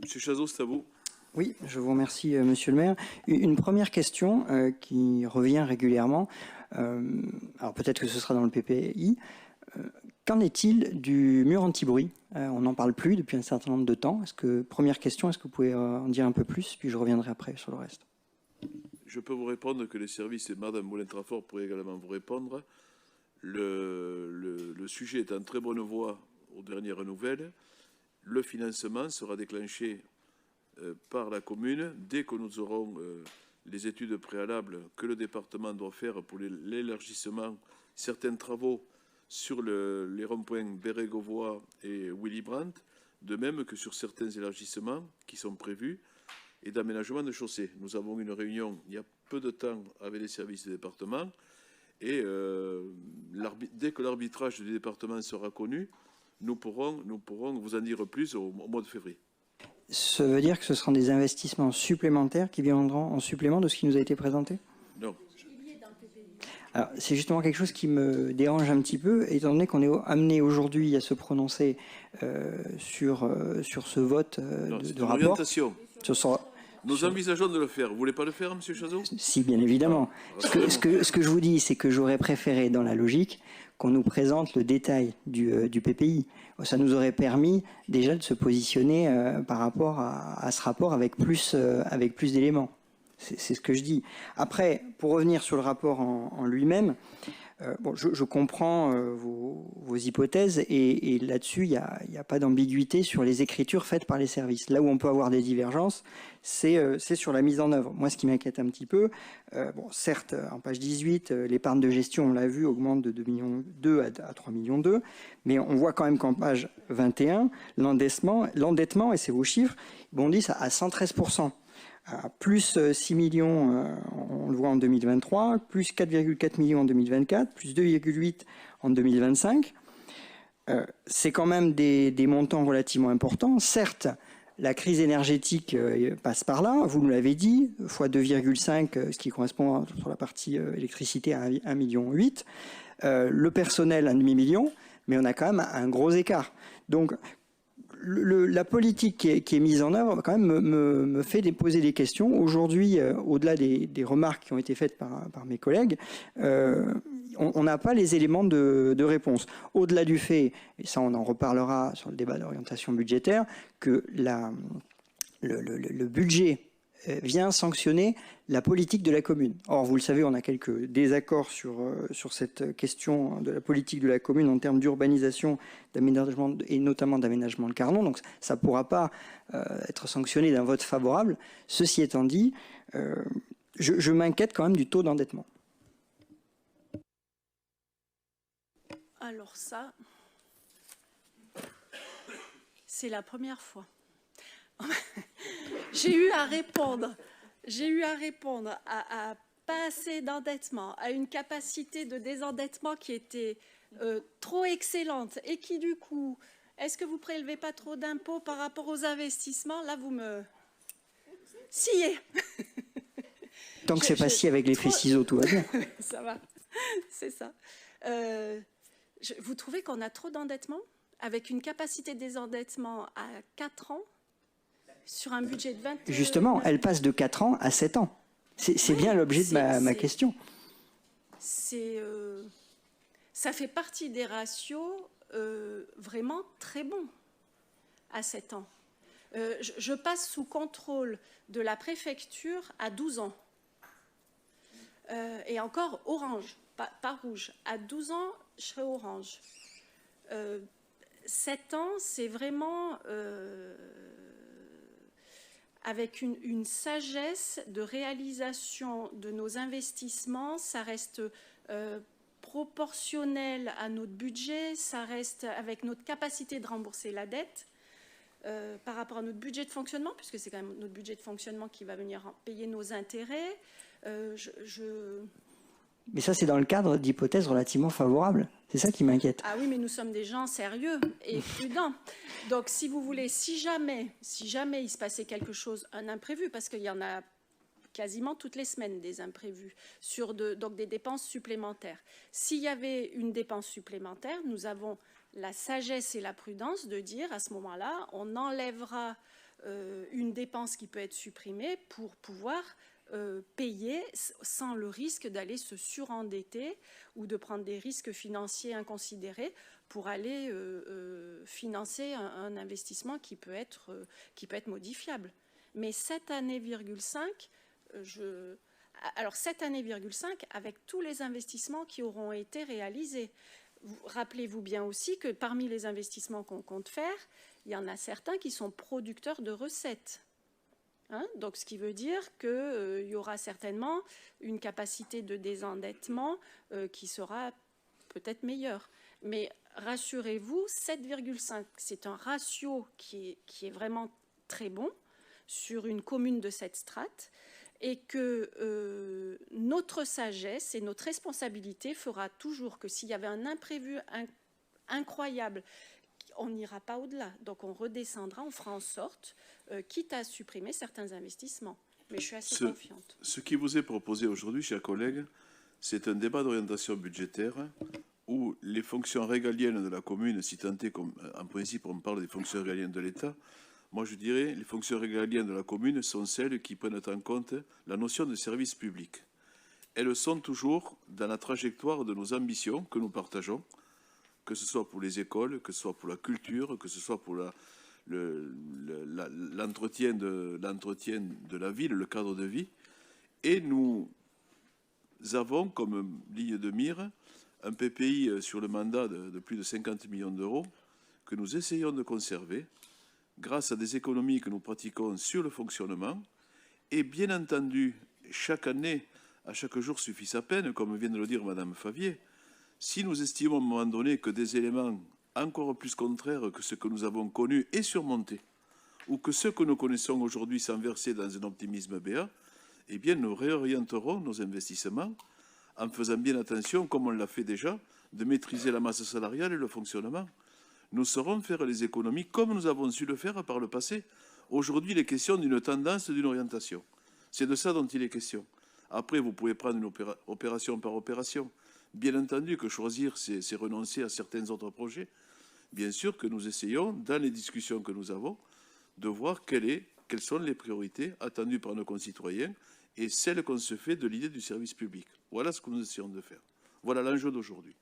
Monsieur Chazot, c'est à vous. Oui, je vous remercie, Monsieur le maire. Une première question qui revient régulièrement, alors peut-être que ce sera dans le PPI. Qu'en est-il du mur anti-bruit? On n'en parle plus depuis un certain nombre de temps. Première question, est-ce que vous pouvez en dire un peu plus, puis je reviendrai après sur le reste. Je peux vous répondre que les services, et Madame Moulin-Trafort pourrait également vous répondre. Le sujet est en très bonne voie aux dernières nouvelles. Le financement sera déclenché par la commune dès que nous aurons les études préalables que le département doit faire pour l'élargissement, certains travaux sur les ronds-points Bérégovois et Willy Brandt, de même que sur certains élargissements qui sont prévus et d'aménagement de chaussées. Nous avons une réunion il y a peu de temps avec les services du département et dès que l'arbitrage du département sera connu, nous pourrons vous en dire plus au mois de février. Ça veut dire que ce seront des investissements supplémentaires qui viendront en supplément de ce qui nous a été présenté? Non. Alors, c'est justement quelque chose qui me dérange un petit peu, étant donné qu'on est amené aujourd'hui à se prononcer sur ce vote de rapport. Orientation. Nous envisageons de le faire. Vous voulez pas le faire, Monsieur Chazot? Si, bien évidemment. Ce que je vous dis, c'est que j'aurais préféré, dans la logique, qu'on nous présente le détail du PPI. Ça nous aurait permis déjà de se positionner par rapport à ce rapport avec plus d'éléments. C'est ce que je dis. Après, pour revenir sur le rapport en lui-même, bon, je comprends vos hypothèses et là-dessus, il n'y a pas d'ambiguïté sur les écritures faites par les services. Là où on peut avoir des divergences, c'est sur la mise en œuvre. Moi, ce qui m'inquiète un petit peu, bon, certes, en page 18, l'épargne de gestion, on l'a vu, augmente de 2,2 millions à 3,2 millions, mais on voit quand même qu'en page 21, l'endettement, et c'est vos chiffres, bondissent à 113%. Plus 6 millions, on le voit en 2023, plus 4,4 millions en 2024, plus 2,8 en 2025. C'est quand même des montants relativement importants. Certes, la crise énergétique passe par là, vous nous l'avez dit, fois 2,5, ce qui correspond sur la partie électricité à 1,8 million. Le personnel, 1,5 million, mais on a quand même un gros écart. Donc, la politique qui est mise en œuvre quand même me fait poser des questions. Aujourd'hui, au-delà des remarques qui ont été faites par mes collègues, on n'a pas les éléments de réponse. Au-delà du fait, et ça on en reparlera sur le débat d'orientation budgétaire, que le budget vient sanctionner la politique de la commune. Or, vous le savez, on a quelques désaccords sur cette question de la politique de la commune en termes d'urbanisation, d'aménagement et notamment d'aménagement de Carnon. Donc, ça ne pourra pas être sanctionné d'un vote favorable. Ceci étant dit, je m'inquiète quand même du taux d'endettement. Alors ça, c'est la première fois. J'ai eu à répondre à pas assez d'endettement, à une capacité de désendettement qui était trop excellente et qui du coup, est-ce que vous prélevez pas trop d'impôts par rapport aux investissements? Là, vous me sciez. Tant que c'est pas scié avec l'effet ciseaux, tout va bien. Ça va, c'est ça. Vous trouvez qu'on a trop d'endettement avec une capacité de désendettement à 4 ans sur un budget de 20 ans? Justement, elle passe de 4 ans à 7 ans. C'est bien l'objet de ma question. Ça fait partie des ratios vraiment très bons à 7 ans. Je passe sous contrôle de la préfecture à 12 ans. Et encore orange, pas rouge. À 12 ans, je serai orange. 7 ans, c'est vraiment avec une sagesse de réalisation de nos investissements. Ça reste proportionnel à notre budget, ça reste avec notre capacité de rembourser la dette par rapport à notre budget de fonctionnement, puisque c'est quand même notre budget de fonctionnement qui va venir payer nos intérêts. Mais ça, c'est dans le cadre d'hypothèses relativement favorables. C'est ça qui m'inquiète. Ah oui, mais nous sommes des gens sérieux et prudents. Donc, si vous voulez, si jamais il se passait quelque chose, un imprévu, parce qu'il y en a quasiment toutes les semaines des imprévus, donc des dépenses supplémentaires. S'il y avait une dépense supplémentaire, nous avons la sagesse et la prudence de dire à ce moment-là, on enlèvera une dépense qui peut être supprimée pour pouvoir payer sans le risque d'aller se surendetter ou de prendre des risques financiers inconsidérés pour aller financer un investissement qui peut être modifiable. Mais cette année, cette année, avec tous les investissements qui auront été réalisés. Rappelez-vous bien aussi que parmi les investissements qu'on compte faire, il y en a certains qui sont producteurs de recettes. Donc, ce qui veut dire qu'il y aura certainement une capacité de désendettement qui sera peut-être meilleure. Mais rassurez-vous, 7,5, c'est un ratio qui est vraiment très bon sur une commune de cette strate, et que notre sagesse et notre responsabilité fera toujours que s'il y avait un imprévu incroyable, on n'ira pas au-delà. Donc on redescendra, on fera en sorte, quitte à supprimer certains investissements. Mais je suis assez confiante. Ce qui vous est proposé aujourd'hui, chers collègues, c'est un débat d'orientation budgétaire où les fonctions régaliennes de la commune, si tant est qu'en principe on parle des fonctions régaliennes de l'État, moi je dirais les fonctions régaliennes de la commune sont celles qui prennent en compte la notion de service public. Elles sont toujours dans la trajectoire de nos ambitions que nous partageons, que ce soit pour les écoles, que ce soit pour la culture, que ce soit pour l'entretien de la ville, le cadre de vie. Et nous avons comme ligne de mire un PPI sur le mandat de plus de 50 millions d'euros que nous essayons de conserver grâce à des économies que nous pratiquons sur le fonctionnement. Et bien entendu, chaque année, à chaque jour suffit sa peine, comme vient de le dire Madame Favier. Si nous estimons à un moment donné que des éléments encore plus contraires que ceux que nous avons connus et surmontés, ou que ceux que nous connaissons aujourd'hui sans verser dans un optimisme béat, eh bien nous réorienterons nos investissements en faisant bien attention, comme on l'a fait déjà, de maîtriser la masse salariale et le fonctionnement. Nous saurons faire les économies comme nous avons su le faire par le passé. Aujourd'hui, il est question d'une tendance, d'une orientation. C'est de ça dont il est question. Après, vous pouvez prendre une opération par opération. Bien entendu que choisir, c'est renoncer à certains autres projets. Bien sûr que nous essayons, dans les discussions que nous avons, de voir quelles sont les priorités attendues par nos concitoyens et celles qu'on se fait de l'idée du service public. Voilà ce que nous essayons de faire. Voilà l'enjeu d'aujourd'hui.